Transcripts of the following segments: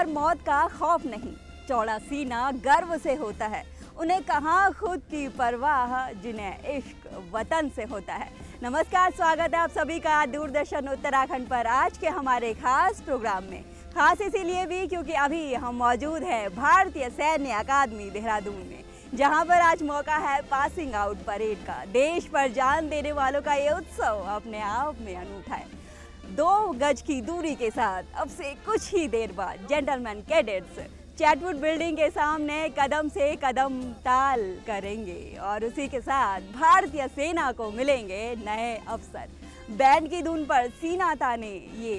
पर मौत का खौफ नहीं, चौड़ा सीना गर्व से होता है। उन्हें कहाँ खुद की परवाह, जिन्हें इश्क वतन से होता है। नमस्कार, स्वागत है आप सभी का दूरदर्शन उत्तराखंड पर आज के हमारे खास प्रोग्राम में। खास इसीलिए भी क्योंकि अभी हम मौजूद हैं भारतीय सैन्य अकादमी देहरादून में, जहां पर आज मौका है पासिंग आउट परेड का। देश पर जान देने वालों का ये उत्सव अपने आप में अनूठा है। 2 गज की दूरी के साथ अब से कुछ ही देर बाद जेंटलमैन कैडेट्स चैटवुड बिल्डिंग के सामने कदम से कदम ताल करेंगे और उसी के साथ भारतीय सेना को मिलेंगे नए अफसर। बैंड की धुन पर सीना ताने ये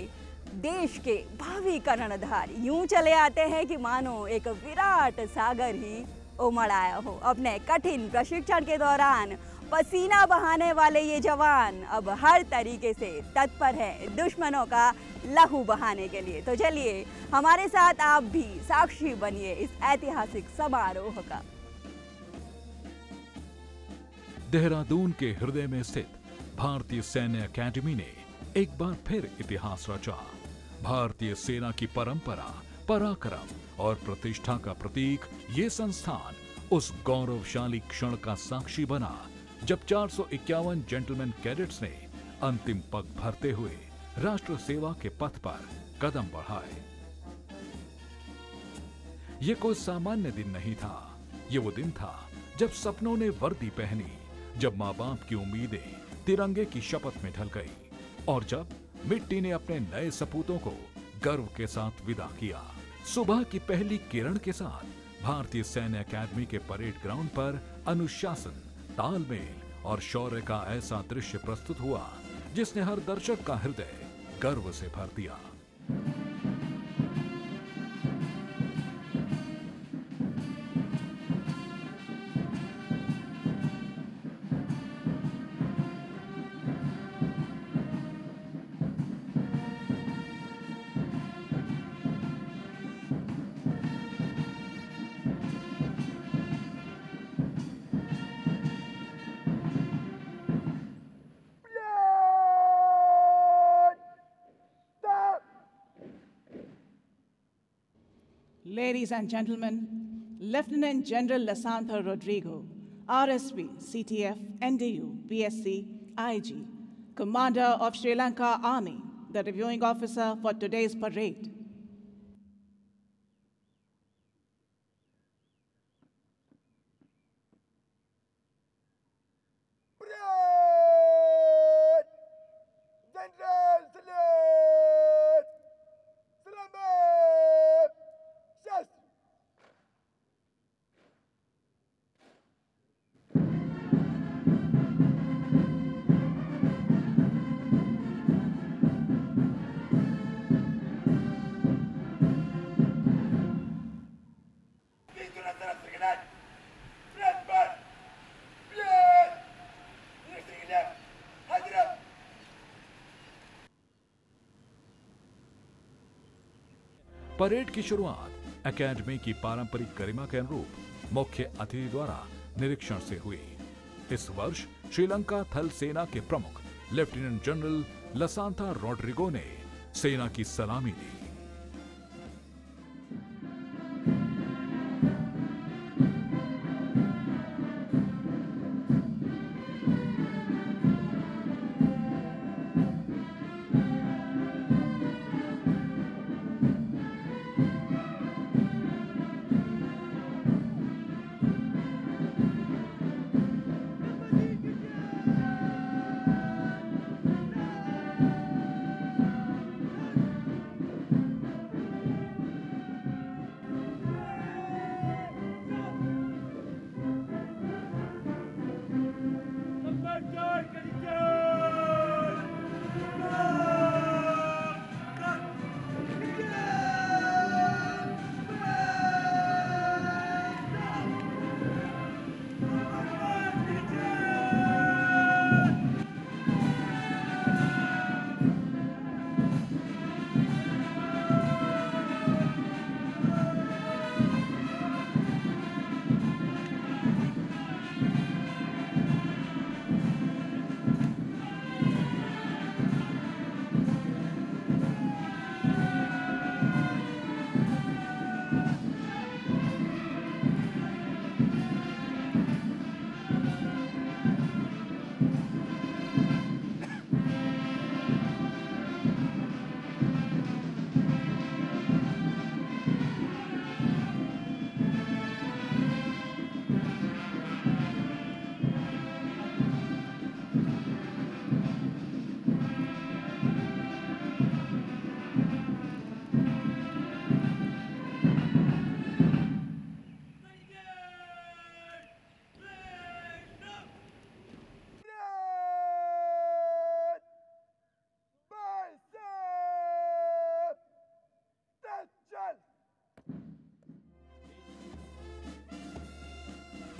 देश के भावी कर्णधार यूं चले आते हैं कि मानो एक विराट सागर ही उमड़ आया हो। अपने कठिन प्रशिक्षण के दौरान पसीना बहाने वाले ये जवान अब हर तरीके से तत्पर हैं दुश्मनों का लहू बहाने के लिए। तो चलिए हमारे साथ आप भी साक्षी बनिए इस ऐतिहासिक समारोह का। देहरादून के हृदय में स्थित भारतीय सैन्य अकादमी ने एक बार फिर इतिहास रचा। भारतीय सेना की परंपरा, पराक्रम और प्रतिष्ठा का प्रतीक ये संस्थान उस गौरवशाली क्षण का साक्षी बना जब 451 जेंटलमैन कैडेट्स ने अंतिम पग भरते हुए राष्ट्र सेवा के पथ पर कदम बढ़ाए। ये कोई सामान्य दिन नहीं था, ये वो दिन था जब सपनों ने वर्दी पहनी, जब माँ बाप की उम्मीदें तिरंगे की शपथ में ढल गई और जब मिट्टी ने अपने नए सपूतों को गर्व के साथ विदा किया। सुबह की पहली किरण के साथ भारतीय सैन्य अकादमी के परेड ग्राउंड पर अनुशासन, तालमेल और शौर्य का ऐसा दृश्य प्रस्तुत हुआ जिसने हर दर्शक का हृदय गर्व से भर दिया। Ladies and gentlemen, Lieutenant General Lasantha Rodrigo, RSP, CTF, NDU, BSc, IG, Commander of Sri Lanka Army, the reviewing officer for today's parade. Parade की शुरुआत अकादमी की पारंपरिक गरिमा के अनुरूप मुख्य अतिथि द्वारा निरीक्षण से हुई। इस वर्ष श्रीलंका थल सेना के प्रमुख लेफ्टिनेंट जनरल लसांथा रोड्रिगो ने सेना की सलामी दी।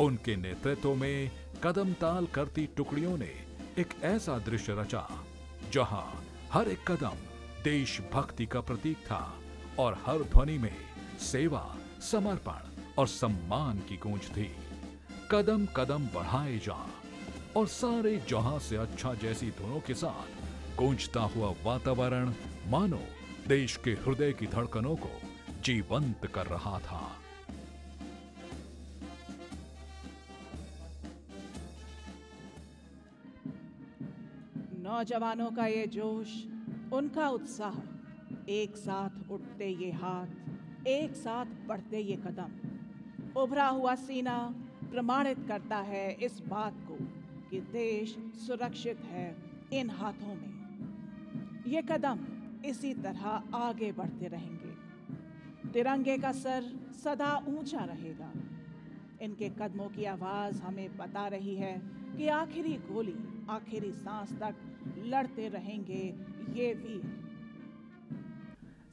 उनके नेतृत्व में कदम ताल करती टुकड़ियों ने एक ऐसा दृश्य रचा जहां हर एक कदम देशभक्ति का प्रतीक था और हर ध्वनि में सेवा, समर्पण और सम्मान की गूंज थी। कदम कदम बढ़ाए जा और सारे जहां से अच्छा जैसी धुनों के साथ गूंजता हुआ वातावरण मानो देश के हृदय की धड़कनों को जीवंत कर रहा था। नौजवानों का ये जोश, उनका उत्साह, एक साथ उठते ये हाथ, एक साथ बढ़ते ये कदम, उभरा हुआ सीना प्रमाणित करता है इस बात को कि देश सुरक्षित है इन हाथों में। ये कदम इसी तरह आगे बढ़ते रहेंगे। तिरंगे का सर सदा ऊंचा रहेगा। इनके कदमों की आवाज हमें बता रही है कि आखिरी गोली, आखिरी सांस तक लड़ते रहेंगे ये वीर।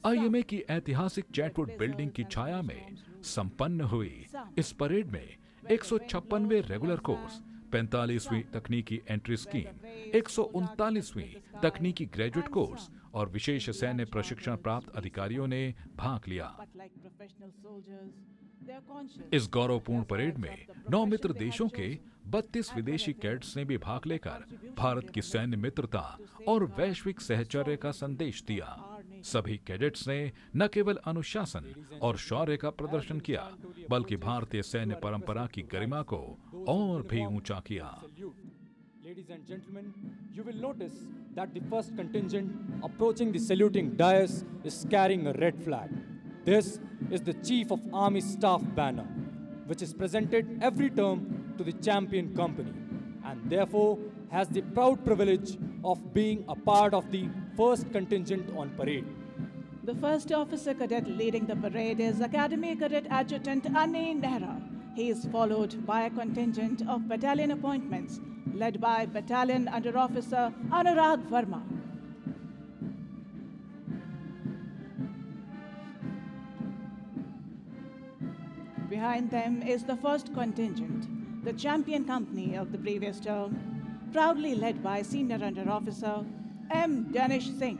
आईएमए की ऐतिहासिक चैटवुड बिल्डिंग की छाया में संपन्न हुई इस परेड में 156वें रेगुलर कोर्स, 45वीं तकनीकी एंट्री स्कीम, 139वीं तकनीकी ग्रेजुएट कोर्स और विशेष सैन्य प्रशिक्षण प्राप्त अधिकारियों ने भाग लिया। इस गौरवपूर्ण परेड में 9 मित्र देशों के 32 विदेशी कैडेट्स ने भी भाग लेकर भारत की सैन्य मित्रता और वैश्विक सहचर्य का संदेश दिया। सभी कैडेट्स ने न केवल अनुशासन और शौर्य का प्रदर्शन किया, बल्कि भारतीय सैन्य परंपरा की गरिमा को और भी ऊंचा किया। Ladies and gentlemen, you will notice that the first contingent approaching the saluting dais is carrying a red flag. This is the Chief of Army Staff banner, which is presented every term to the champion company, and therefore has the proud privilege of being a part of the first contingent on parade. The first officer cadet leading the parade is Academy Cadet Adjutant Ani Nehra. He is followed by a contingent of battalion appointments led by Battalion Under Officer Anurag Verma. Behind them is the first contingent, the champion company of the previous term, proudly led by Senior Under Officer M. Danish Singh.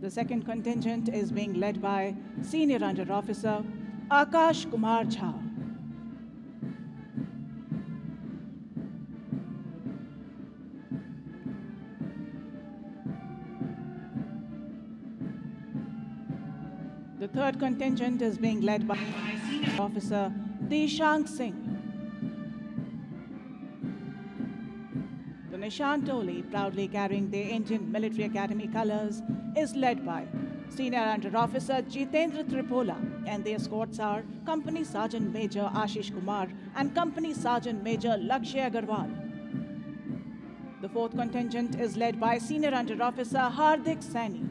The second contingent is being led by Senior Under Officer Akash Kumar Jha. The third contingent is being led by Senior Officer Dishant Singh. The Nishan Toli, proudly carrying the Indian Military Academy colours, is led by Senior Under Officer Jitendra Tripola, and the escorts are Company Sergeant Major Ashish Kumar and Company Sergeant Major Lakshya Agarwal. The fourth contingent is led by Senior Under Officer Hardik Saini.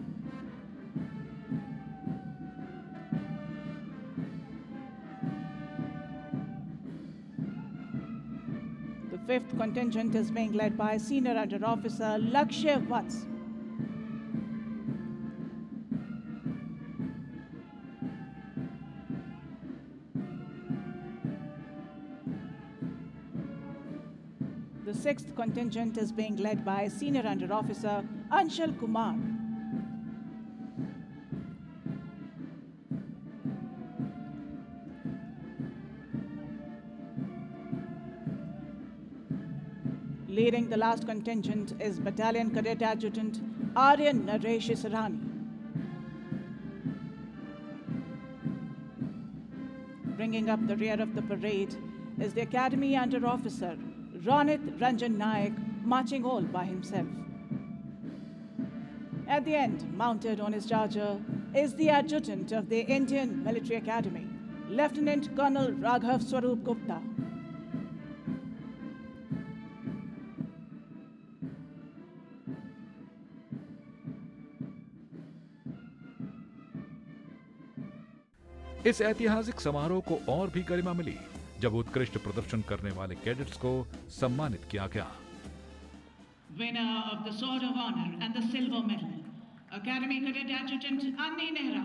The fifth contingent is being led by Senior Under Officer Lakshya Vats. The sixth contingent is being led by Senior Under Officer Anshul Kumar. Leading the last contingent is Battalion Cadet Adjutant Aryan Naresh Sarani. Bringing up the rear of the parade is the Academy Under Officer Ronit Ranjan Naik, marching all by himself. At the end, mounted on his charger, is the adjutant of the Indian Military Academy, Lieutenant Colonel Raghav Swarup Gupta. इस ऐतिहासिक समारोह को और भी गरिमा मिली जब उत्कृष्ट प्रदर्शन करने वाले कैडेट्स को सम्मानित किया गया। Winner of the Sword of Honor and the Silver Medal, Academy Cadet Adjutant Anni Nehra.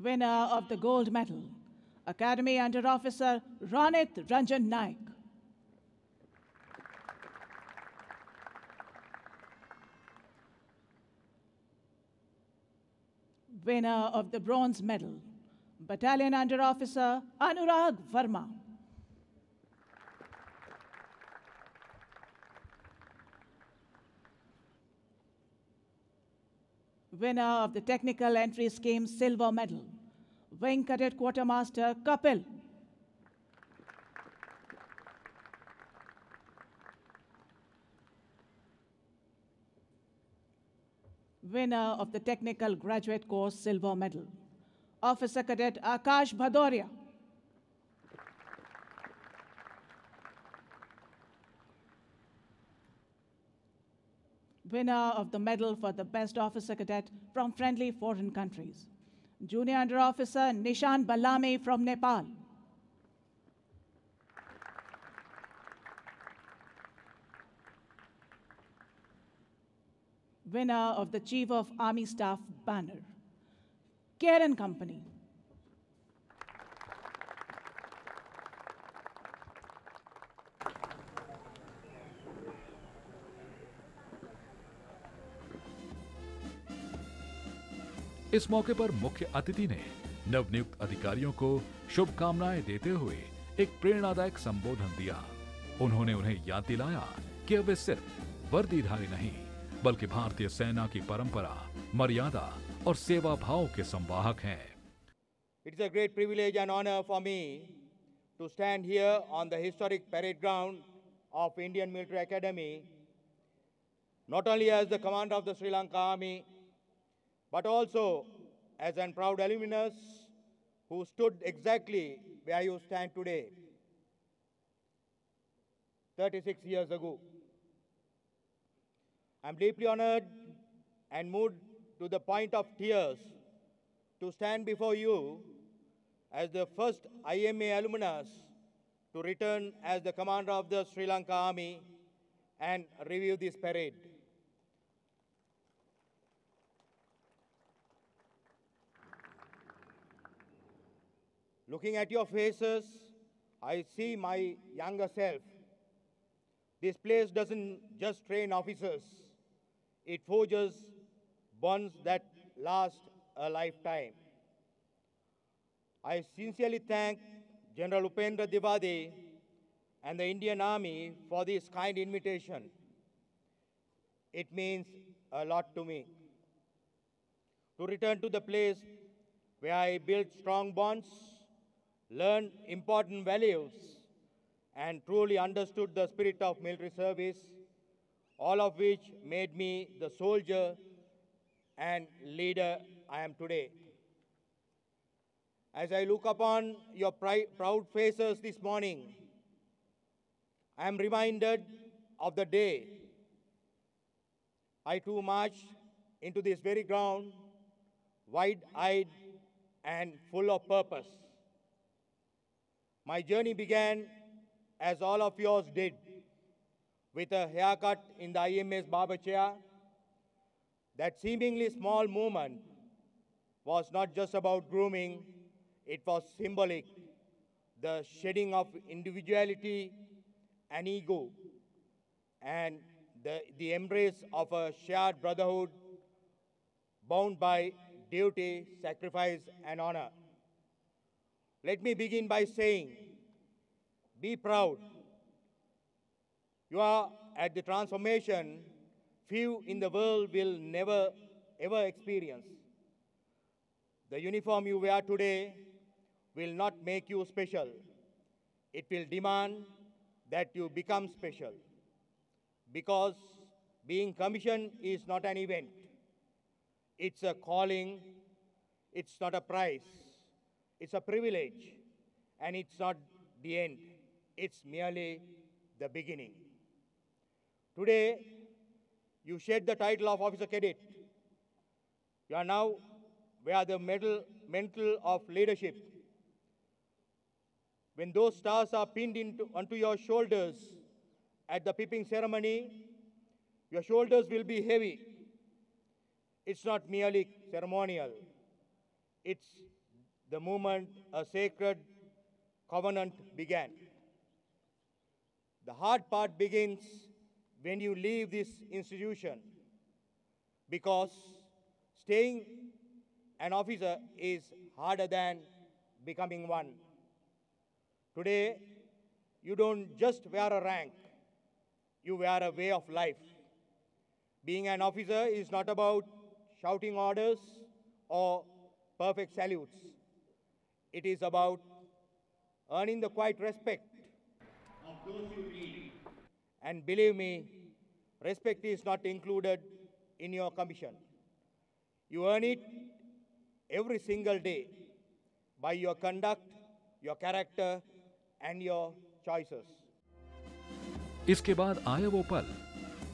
Winner of the Gold Medal, Academy Under Officer Ronit Ranjan Naik. Winner of the Bronze Medal, Battalion Under Officer Anurag Verma. Winner of the Technical Entry Scheme Silver Medal, Wing Cadet Quartermaster Kapil. Winner of the Technical Graduate Course Silver Medal, Officer Cadet Akash Bhadoria. Winner of the medal for the best officer cadet from friendly foreign countries, Junior Under Officer Nishan Balame from Nepal. Winner of the Chief of Army Staff banner, Karen Company. इस मौके पर मुख्य अतिथि ने नवनियुक्त अधिकारियों को शुभकामनाएं देते हुए एक प्रेरणादायक संबोधन दिया। उन्होंने उन्हें याद दिलाया कि अब वे सिर्फ वर्दीधारी नहीं बल्कि भारतीय सेना की परंपरा, मर्यादा और सेवा भाव के संवाहक हैं। It is a great privilege and honor for me to stand here on the historic parade ground of Indian Military Academy, not only as the commander of the Sri Lanka Army, but also as a proud alumnus who stood exactly where you stand today, 36 years ago. I'm deeply honored and moved to the point of tears to stand before you as the first IMA alumnus to return as the commander of the Sri Lanka Army and review this parade. Looking at your faces, I see my younger self. This place doesn't just train officers, it forges bonds that last a lifetime. I sincerely thank General Upendra Dwivedi and the Indian Army for this kind invitation. It means a lot to me. To return to the place where I built strong bonds, learned important values, and truly understood the spirit of military service, all of which made me the soldier and leader I am today. As I look upon your proud faces this morning, I am reminded of the day I too marched into this very ground, wide-eyed and full of purpose. My journey began, as all of yours did, with a haircut in the IMA's barber chair. That seemingly small movement was not just about grooming, it was symbolic, the shedding of individuality and ego, and the embrace of a shared brotherhood bound by duty, sacrifice, and honor. Let me begin by saying, be proud. You are at the transformation few in the world will never, ever experience. The uniform you wear today will not make you special. It will demand that you become special. Because being commissioned is not an event. It's a calling. It's not a prize. It's a privilege. And it's not the end. It's merely the beginning. Today, you shed the title of officer cadet. You are now wear the mantle of leadership. When those stars are pinned onto your shoulders at the pipping ceremony, your shoulders will be heavy. It's not merely ceremonial. It's the moment a sacred covenant began. The hard part begins when you leave this institution, because staying an officer is harder than becoming one. Today, you don't just wear a rank, you wear a way of life. Being an officer is not about shouting orders or perfect salutes. It is about earning the quiet respect of those you lead. And believe me, respect is not included in your commission. You earn it every single day by your conduct, your character, and your choices. इसके बाद आया वो पल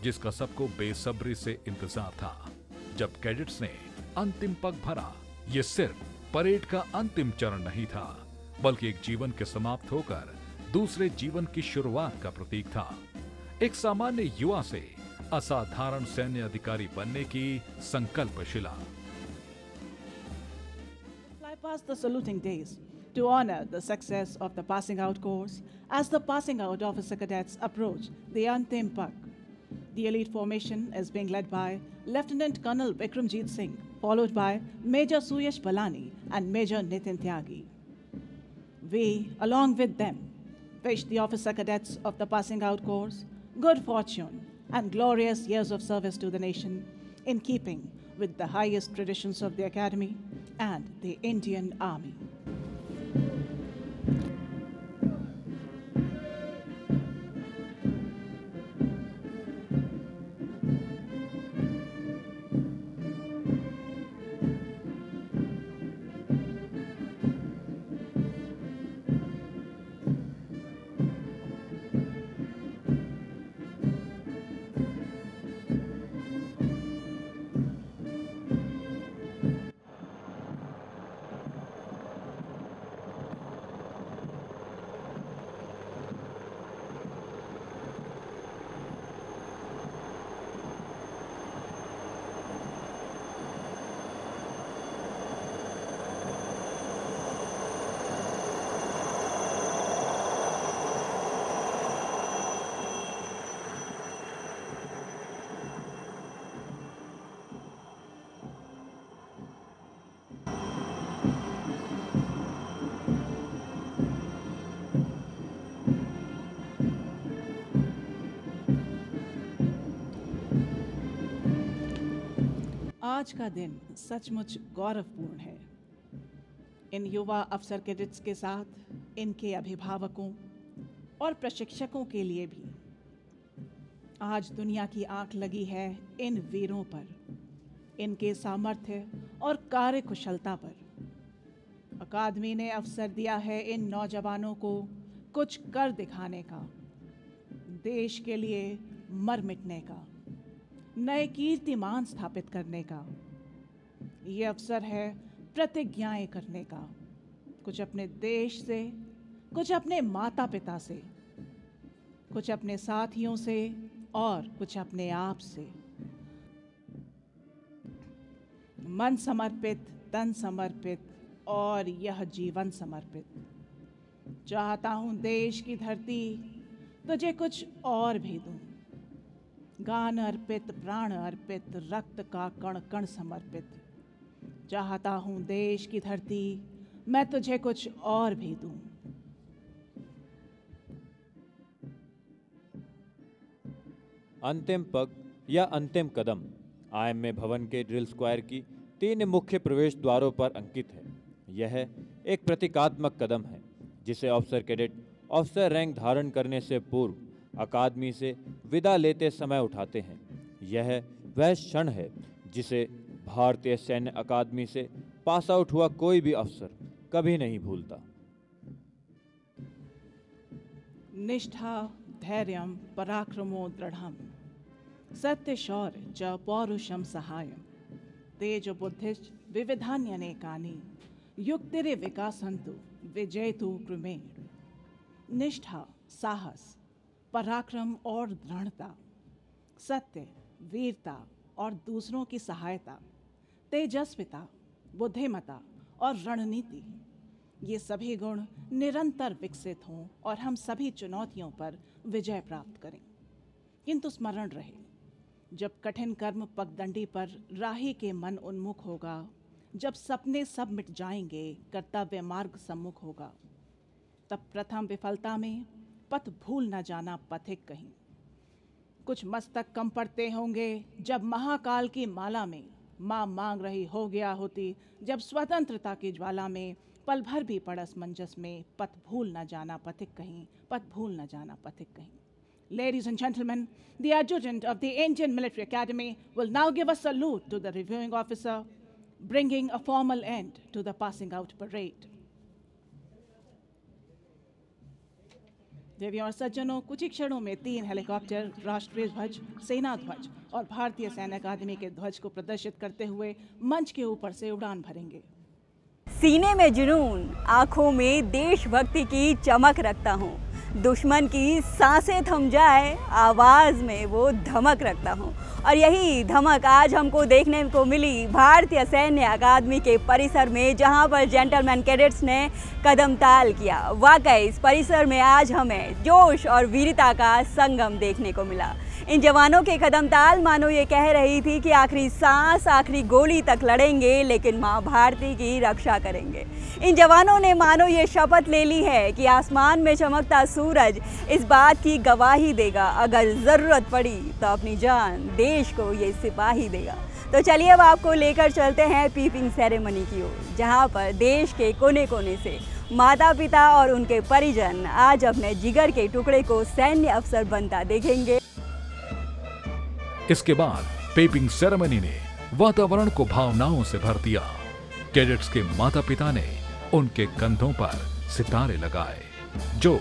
जिसका सबको बेसब्री से इंतजार था, जब कैडेट्स ने अंतिम पग भरा। ये सिर्फ परेड का अंतिम चरण नहीं था, बल्कि एक जीवन के समाप्त होकर दूसरे जीवन की शुरुआत का प्रतीक था। एक सामान्य युवा से असाधारण सैन्य अधिकारी बनने की संकल्पशिला। Fly past the saluting days to honor the success of the passing out course as the passing out officer cadets approach the Antim Pak. The elite formation is being led by Lieutenant Colonel Bikramjeet Singh, followed by Major Suyash Balani and Major Nitin Tyagi. We, along with them, wish the officer cadets of the passing out course good fortune and glorious years of service to the nation, in keeping with the highest traditions of the Academy and the Indian Army. आज का दिन सचमुच गौरवपूर्ण है। इन युवा अफसर cadets के साथ इनके अभिभावकों और प्रशिक्षकों के लिए भी। आज दुनिया की आंख लगी है इन वीरों पर, इनके सामर्थ्य और कार्यकुशलता पर। अकादमी ने अवसर दिया है इन नौजवानों को कुछ कर दिखाने का, देश के लिए मर मिटने का, नए कीर्तिमान स्थापित करने का। ये अवसर है प्रतिज्ञाएं करने का, कुछ अपने देश से, कुछ अपने माता पिता से, कुछ अपने साथियों से और कुछ अपने आप से। मन समर्पित, तन समर्पित और यह जीवन समर्पित। चाहता हूं देश की धरती तुझे कुछ और भी दूं, गान अर्पित, प्राण अर्पित, रक्त का कण कण समर्पित। चाहता हूं देश की धरती मैं तुझे कुछ और भी दूं। अंतिम पग या अंतिम कदम आईएमए भवन के ड्रिल स्क्वायर की 3 मुख्य प्रवेश द्वारों पर अंकित है। यह एक प्रतीकात्मक कदम है जिसे अफसर कैडेट अफसर रैंक धारण करने से पूर्व अकादमी से विदा लेते समय उठाते हैं। यह वह क्षण है जिसे भारतीय सैन्य अकादमी से पास आउट हुआ कोई भी अफसर कभी नहीं भूलता। निष्ठा धैर्यं पराक्रमो दृढ़म् सत्यशौर्य च पौरुषम सहायम तेज बुद्धिश्च विविधान्यनेकानि युक्तिरे विकासन्तु विजयतु क्रमेण। निष्ठा, साहस, पराक्रम और दृढ़ता, सत्य, वीरता और दूसरों की सहायता, तेजस्विता, बुद्धिमत्ता और रणनीति, ये सभी गुण निरंतर विकसित हों और हम सभी चुनौतियों पर विजय प्राप्त करें। किंतु स्मरण रहे, जब कठिन कर्म पगडंडी पर राही के मन उन्मुख होगा, जब सपने सब मिट जाएंगे, कर्तव्य मार्ग सम्मुख होगा, तब प्रथम विफलता में पथ भूल न जाना पथिक कहीं। कुछ मस्तक कम पड़ते होंगे जब महाकाल की माला में माँ मांग रही हो गया होती, जब स्वतंत्रता की ज्वाला में पल भर भी पड़स मंजस में, पथ भूल न जाना पथिक कहीं, पथ भूल न जाना पथिक कहीं। Ladies and gentlemen, the adjutant of the Indian Military Academy will now give a salute to the reviewing officer, bringing a formal end to the passing out parade. देवियों और सज्जनों, कुछ ही क्षणों में 3 हेलीकॉप्टर राष्ट्रीय ध्वज, सेना ध्वज और भारतीय सैन्य अकादमी के ध्वज को प्रदर्शित करते हुए मंच के ऊपर से उड़ान भरेंगे। सीने में जुनून, आंखों में देशभक्ति की चमक रखता हूँ, दुश्मन की सांसें थम जाए, आवाज़ में वो धमक रखता हूँ। और यही धमक आज हमको देखने को मिली भारतीय सैन्य अकादमी के परिसर में, जहाँ पर जेंटलमैन कैडेट्स ने कदम ताल किया। वाकई इस परिसर में आज हमें जोश और वीरता का संगम देखने को मिला। इन जवानों के कदम ताल मानो ये कह रही थी कि आखिरी सांस, आखिरी गोली तक लड़ेंगे, लेकिन माँ भारती की रक्षा करेंगे। इन जवानों ने मानो ये शपथ ले ली है कि आसमान में चमकता सूरज इस बात की गवाही देगा, अगर ज़रूरत पड़ी तो अपनी जान देश को ये सिपाही देगा। तो चलिए अब आपको लेकर चलते हैं पीपिंग सेरेमनी की ओर, जहाँ पर देश के कोने कोने से माता पिता और उनके परिजन आज अपने जिगर के टुकड़े को सैन्य अफसर बनता देखेंगे। इसके बाद पेपिंग सेरेमनी ने वातावरण को भावनाओं से भर दिया। कैडेट्स के माता पिता ने उनके कंधों पर सितारे लगाए, जो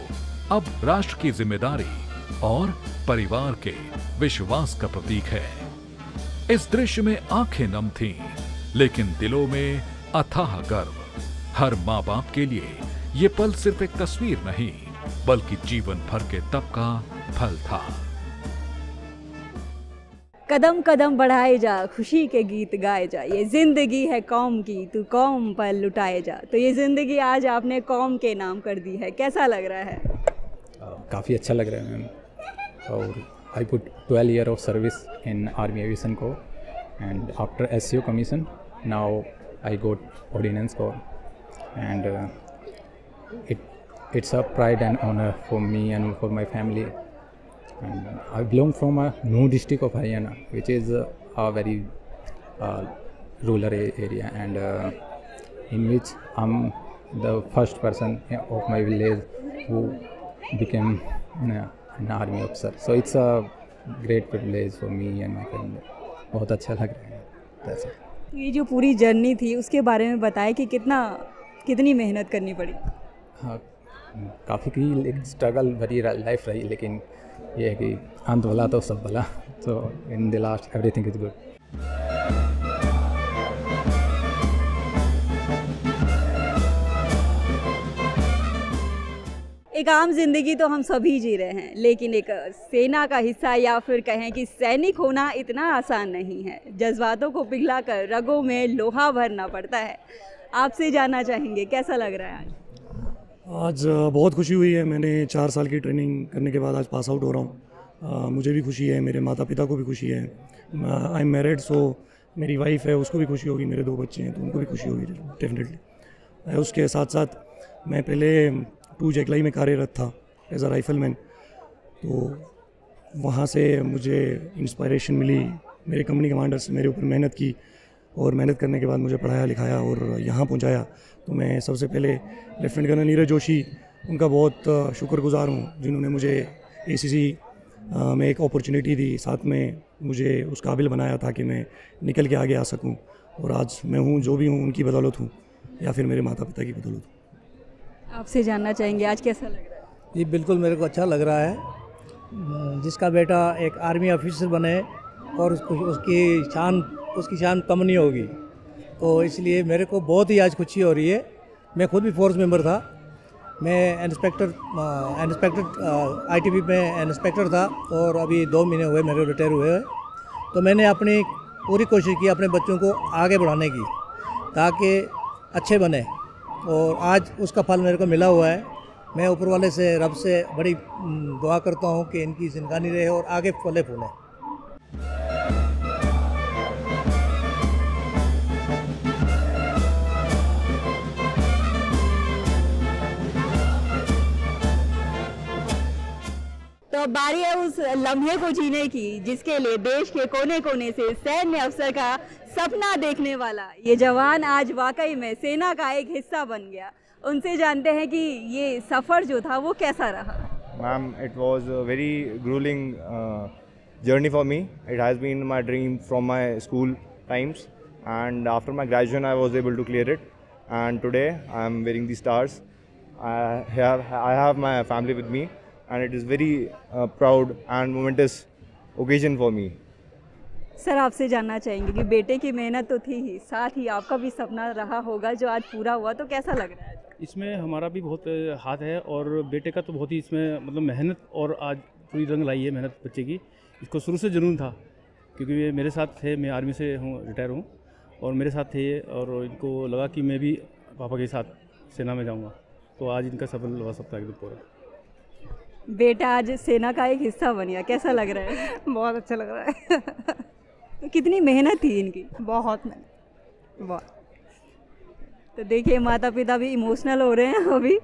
अब राष्ट्र की जिम्मेदारी और परिवार के विश्वास का प्रतीक है। इस दृश्य में आंखें नम थीं, लेकिन दिलों में अथाह गर्व। हर माँ बाप के लिए ये पल सिर्फ एक तस्वीर नहीं, बल्कि जीवन भर के तप का फल था। कदम कदम बढ़ाए जा, खुशी के गीत गाए जा, ये जिंदगी है कौम की, तू कौम पर लुटाए जा। तो ये जिंदगी आज आपने कौम के नाम कर दी है, कैसा लग रहा है? काफ़ी अच्छा लग रहा है मैम। और I put 12 years of service in Army Aviation Corps, and after SCO commission now I got ordnance corps, and it's a pride and honor for me and for my family. And I belong from a Nuh district of Haryana, which is a very rural area, and in which I'm the first person of my village who became an army officer. So it's a great privilege for me and my family. बहुत अच्छा लग रहा है। That's it. ये जो पूरी journey थी उसके बारे में बताएं कि कितनी मेहनत करनी पड़ी? हाँ, काफ़ी स्ट्रगल भरी लाइफ रही, लेकिन ये है कि अंत भला तो सब भला। तो in the last everything is good. एक आम जिंदगी तो हम सभी जी रहे हैं, लेकिन एक सेना का हिस्सा या फिर कहें कि सैनिक होना इतना आसान नहीं है। जज्बातों को पिघलाकर रगों में लोहा भरना पड़ता है। आपसे जानना चाहेंगे कैसा लग रहा है आज? आज बहुत खुशी हुई है। मैंने 4 साल की ट्रेनिंग करने के बाद आज पास आउट हो रहा हूँ। मुझे भी खुशी है, मेरे माता पिता को भी खुशी है। आई एम मैरिड, सो मेरी वाइफ है, उसको भी खुशी होगी। मेरे 2 बच्चे हैं तो उनको भी खुशी होगी डेफिनेटली। उसके साथ साथ मैं पहले 2 जैकलाई में कार्यरत था एज अ राइफलमैन, तो वहाँ से मुझे इंस्पायरेशन मिली। मेरे कंपनी कमांडर्स मेरे ऊपर मेहनत की और मेहनत करने के बाद मुझे पढ़ाया लिखाया और यहाँ पहुँचाया। तो मैं सबसे पहले लेफ्टिनेंट कर्नल नीरज जोशी उनका बहुत शुक्रगुजार हूँ, जिन्होंने मुझे ACC में एक अपॉर्चुनिटी दी, साथ में मुझे उस काबिल बनाया ताकि मैं निकल के आगे आ सकूँ। और आज मैं हूँ जो भी हूँ उनकी बदौलत हूँ या फिर मेरे माता पिता की बदौलत हूँ। आपसे जानना चाहेंगे आज कैसा लग रहा है? जी बिल्कुल, मेरे को अच्छा लग रहा है। जिसका बेटा एक आर्मी ऑफिसर बने और उसकी शान कम नहीं होगी। तो इसलिए मेरे को बहुत ही आज खुशी हो रही है। मैं खुद भी फोर्स मेंबर था, मैं इंस्पेक्टर आईटीबी में इंस्पेक्टर था और अभी 2 महीने हुए मेरे रिटायर हुए। तो मैंने अपनी पूरी कोशिश की अपने बच्चों को आगे बढ़ाने की ताकि अच्छे बने और आज उसका फल मेरे को मिला हुआ है। मैं ऊपर वाले से, रब से बड़ी दुआ करता हूँ कि इनकी जिंदगानी रहे और आगे फले फूलें। तो बारी है उस लम्हे को जीने की जिसके लिए देश के कोने कोने से सैन्य अफसर का सपना देखने वाला ये जवान आज वाकई में सेना का एक हिस्सा बन गया। उनसे जानते हैं कि ये सफ़र जो था वो कैसा रहा। Ma'am, it was a very grueling journey for me. It has been my dream from my school times, and after my graduation I was able to clear it, and today I am wearing the stars. I have my family with me, and it is very proud and momentous occasion for me. Sir आपसे जानना चाहेंगे कि बेटे की मेहनत तो थी ही, साथ ही आपका भी सपना रहा होगा जो आज पूरा हुआ, तो कैसा लग रहा है? इसमें हमारा भी बहुत हाथ है और बेटे का तो बहुत ही इसमें मतलब मेहनत और आज पूरी रंग लाई है मेहनत बच्चे की। इसको शुरू से जुनून था क्योंकि ये मेरे साथ थे, मैं आर्मी से हूँ, रिटायर हूँ और मेरे साथ थे और इनको लगा कि मैं भी पापा के साथ सेना में जाऊँगा, तो आज इनका सफल हुआ सब था एकदम पूरा। बेटा आज सेना का एक हिस्सा बन गया, कैसा लग रहा है? बहुत अच्छा लग रहा है। तो कितनी मेहनत थी इनकी? बहुत मेहनत, बहुत। तो देखिए माता पिता भी इमोशनल हो रहे हैं अभी।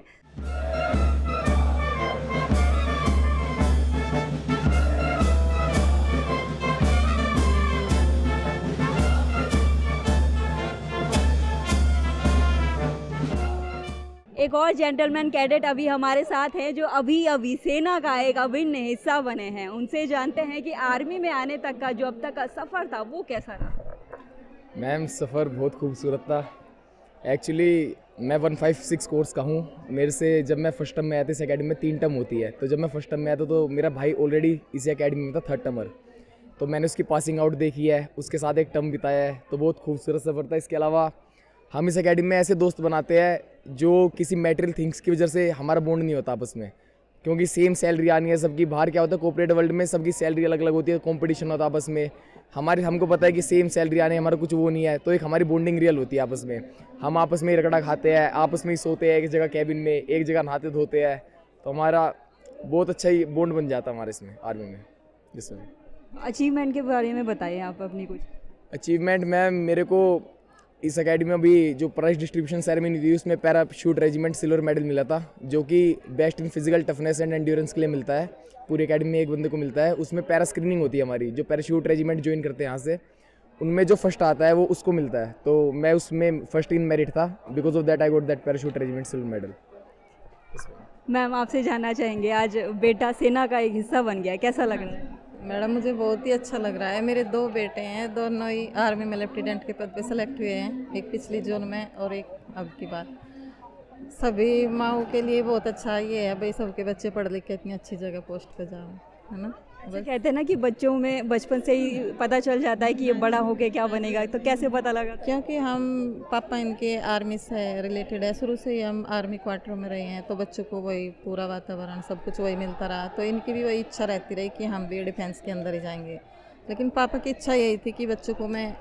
एक और जेंटलमैन कैडेट अभी हमारे साथ हैं जो अभी सेना का एक अभिन्न हिस्सा बने हैं। उनसे जानते हैं कि आर्मी में आने तक का जो अब तक का सफ़र था वो कैसा रहा। मैम सफ़र बहुत खूबसूरत था। एक्चुअली मैं 156 कोर्स का हूँ। मेरे से जब मैं फर्स्ट टर्म में आया था इस अकेडमी में 3 टर्म होती है, तो जब मैं फर्स्ट टर्म में आया था तो मेरा भाई ऑलरेडी इसी अकेडमी में था 3rd टर्मर, तो मैंने उसकी पासिंग आउट देखी है, उसके साथ एक टर्म बिताया है, तो बहुत खूबसूरत सफ़र था। इसके अलावा हम इस अकेडमी में ऐसे दोस्त बनाते हैं जो किसी मटेरियल थिंग्स की वजह से हमारा बॉन्ड नहीं होता आपस में, क्योंकि सेम सैलरी आनी है सबकी। बाहर क्या होता है कोऑपरेटिव वर्ल्ड में सबकी सैलरी अलग अलग होती है, कंपटीशन होता है आपस में। हमको पता है कि सेम सैलरी आने हमारा कुछ वो नहीं है, तो एक हमारी बॉन्डिंग रियल होती है आपस में। हम आपस में ही रगड़ा खाते हैं, आपस में ही सोते हैं एक जगह कैबिन में, एक जगह नहाते धोते हैं, तो हमारा बहुत अच्छा ही बॉन्ड बन जाता है हमारे इसमें आर्मी में। जिसमें अचीवमेंट के बारे में बताइए आप अपनी कुछ। अचीवमेंट मैम, मेरे को इस अकेडमी में अभी जो प्राइज डिस्ट्रीब्यूशन सेरेमनी थी उसमें पैराशूट रेजिमेंट सिल्वर मेडल मिला था, जो कि best in physical toughness and endurance के लिए मिलता है। पूरी अकेडमी में एक बंदे को मिलता है। उसमें पैरा स्क्रीनिंग होती है हमारी, जो पैराशूट रेजिमेंट ज्वाइन करते हैं यहाँ से, उनमें जो फर्स्ट आता है वो उसको मिलता है। तो मैं उसमें फर्स्ट इन मेरिट था, because of that I got that parachute regiment silver medal. Ma'am आपसे जानना चाहेंगे, आज बेटा सेना का एक हिस्सा बन गया, कैसा लग रहा है? मैडम मुझे बहुत ही अच्छा लग रहा है। मेरे 2 बेटे हैं, दोनों ही आर्मी में लेफ्टिनेंट के पद पे सेलेक्ट हुए हैं, एक पिछली जोन में और एक अब की बार। सभी माओ के लिए बहुत अच्छा ये है भाई, सबके बच्चे पढ़ लिख के इतनी अच्छी जगह पोस्ट पे जाओ, है ना। कहते हैं ना कि बच्चों में बचपन से ही पता चल जाता है कि ये बड़ा होके क्या बनेगा, तो कैसे पता लगा? क्योंकि हम पापा इनके आर्मी से रिलेटेड है, शुरू से ही हम आर्मी क्वार्टर में रहे हैं, तो बच्चों को वही पूरा वातावरण सब कुछ वही मिलता रहा, तो इनकी भी वही इच्छा रहती रही कि हम भी डिफेंस के अंदर ही जाएंगे। लेकिन पापा की इच्छा यही थी कि बच्चों को मैं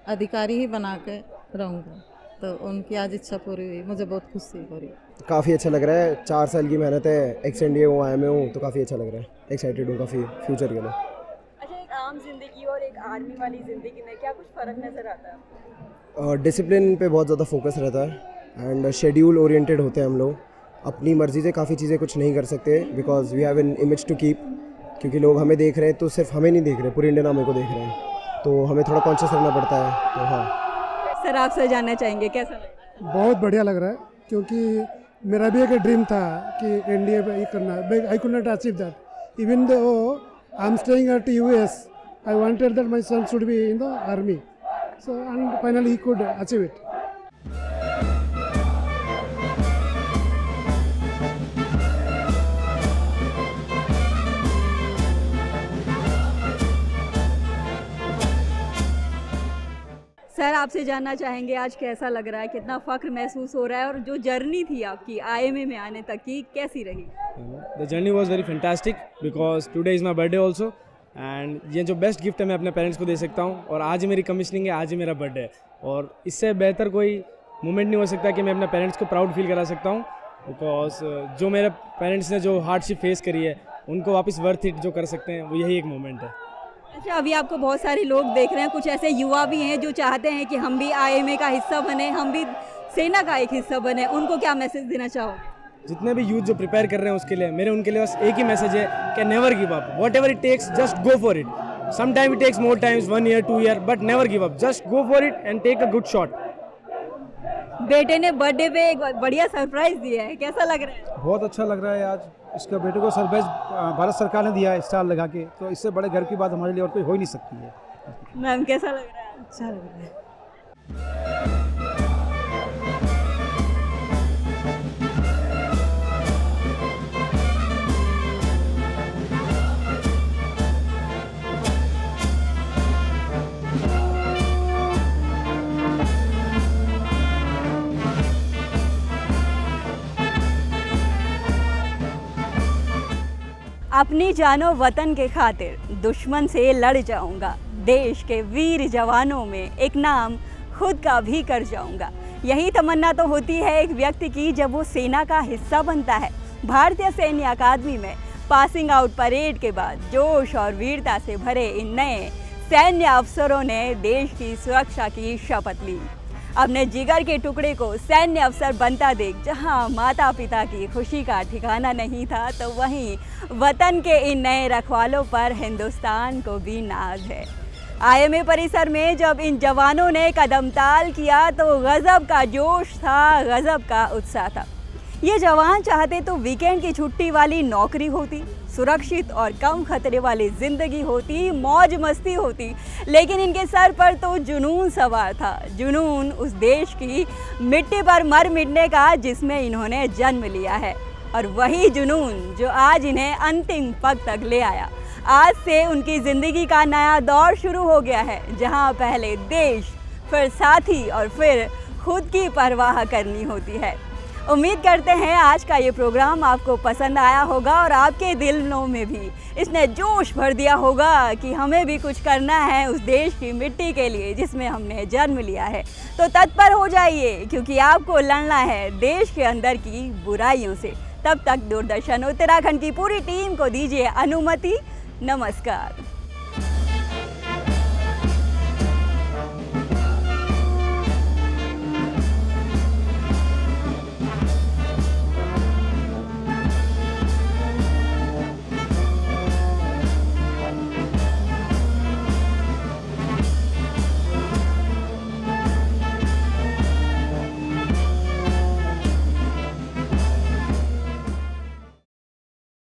अधिकारी ही बना के रहूँगा, तो उनकी आज इच्छा पूरी हुई, मुझे बहुत खुशी हो रही। काफ़ी अच्छा लग रहा है, 4 साल की मेहनत है, एक्सटेंड ये हुआ है मैं हूँ, तो काफ़ी अच्छा लग रहा है, एक्साइटेड हूँ काफ़ी फ्यूचर के लिए। अच्छा, एक आम जिंदगी और एक आर्मी वाली ज़िंदगी में क्या कुछ फ़र्क नज़र आता है? डिसिप्लिन पे बहुत ज़्यादा फोकस रहता है एंड शेड्यूल ओरिएंटेड होते हैं हम लोग। अपनी मर्ज़ी से काफ़ी चीज़ें कुछ नहीं कर सकते, because we have an image to keep, क्योंकि लोग हमें देख रहे हैं तो सिर्फ हमें नहीं देख रहे, पूरी इंडियन आर्मी को देख रहे हैं, तो हमें थोड़ा कॉन्शियस रहना पड़ता है। तो हाँ सर आपसे जानना चाहेंगे कैसा लगा? बहुत बढ़िया लग रहा है, क्योंकि मेरा भी एक ड्रीम था कि एनडीए पे करना, but I could not achieve that. Even though I am staying at US, I wanted that my son should be in the army, so and finally he could achieve it. Sir आपसे जानना चाहेंगे आज कैसा लग रहा है, कितना फ़ख्र महसूस हो रहा है, और जो जर्नी थी आपकी IMA में आने तक की कैसी रही? The journey was very fantastic because today is my birthday also, and ये जो बेस्ट गिफ्ट है मैं अपने पेरेंट्स को दे सकता हूँ। और आज मेरी कमीशनिंग है, आज ही मेरा बर्थडे है, और इससे बेहतर कोई मोमेंट नहीं हो सकता कि मैं अपने पेरेंट्स को प्राउड फील करा सकता हूँ। बिकॉज जो मेरे पेरेंट्स ने जो हार्डशिप फेस करी है उनको वापस वर्थ इट जो कर सकते हैं वो यही एक मोमेंट है। अच्छा, अभी आपको बहुत सारे लोग देख रहे हैं, कुछ ऐसे युवा भी हैं जो चाहते हैं कि हम भी IMA का हिस्सा बने, हम भी सेना का एक हिस्सा बने, उनको क्या मैसेज देना चाहोगे? जितने भी यूथ जो प्रिपेयर कर रहे हैं उसके लिए मेरे उनके लिए बस एक ही मैसेज है कि never give up, whatever it takes just go for it. Some time it takes more times, 1 year 2 year, but never give up, just go for it and take a good shot. बेटे ने birthday पे एक बढ़िया surprise दिया है, कैसा लग रहा है? बहुत अच्छा लग रहा है। आज इसका बेटे को सरप्राइज भारत सरकार ने दिया है स्टार लगा के, तो इससे बड़े घर की बात हमारे लिए और कोई हो ही नहीं सकती है। मैम कैसा लग रहा है? अच्छा लग रहा है। अपनी जानो वतन के खातिर दुश्मन से लड़ जाऊंगा, देश के वीर जवानों में एक नाम खुद का भी कर जाऊंगा। यही तमन्ना तो होती है एक व्यक्ति की जब वो सेना का हिस्सा बनता है। भारतीय सैन्य अकादमी में पासिंग आउट परेड के बाद जोश और वीरता से भरे इन नए सैन्य अफसरों ने देश की सुरक्षा की शपथ ली। अपने जिगर के टुकड़े को सैन्य अफसर बनता देख जहां माता पिता की खुशी का ठिकाना नहीं था, तो वहीं वतन के इन नए रखवालों पर हिंदुस्तान को भी नाज है। IMA परिसर में जब इन जवानों ने कदम ताल किया तो गजब का जोश था, गजब का उत्साह था। ये जवान चाहते तो वीकेंड की छुट्टी वाली नौकरी होती, सुरक्षित और कम खतरे वाली जिंदगी होती, मौज मस्ती होती, लेकिन इनके सर पर तो जुनून सवार था। जुनून उस देश की मिट्टी पर मर मिटने का जिसमें इन्होंने जन्म लिया है, और वही जुनून जो आज इन्हें अंतिम पग तक ले आया। आज से उनकी ज़िंदगी का नया दौर शुरू हो गया है, जहां पहले देश, फिर साथी और फिर खुद की परवाह करनी होती है। उम्मीद करते हैं आज का ये प्रोग्राम आपको पसंद आया होगा और आपके दिलों में भी इसने जोश भर दिया होगा कि हमें भी कुछ करना है उस देश की मिट्टी के लिए जिसमें हमने जन्म लिया है। तो तत्पर हो जाइए, क्योंकि आपको लड़ना है देश के अंदर की बुराइयों से। तब तक दूरदर्शन उत्तराखंड की पूरी टीम को दीजिए अनुमति। नमस्कार।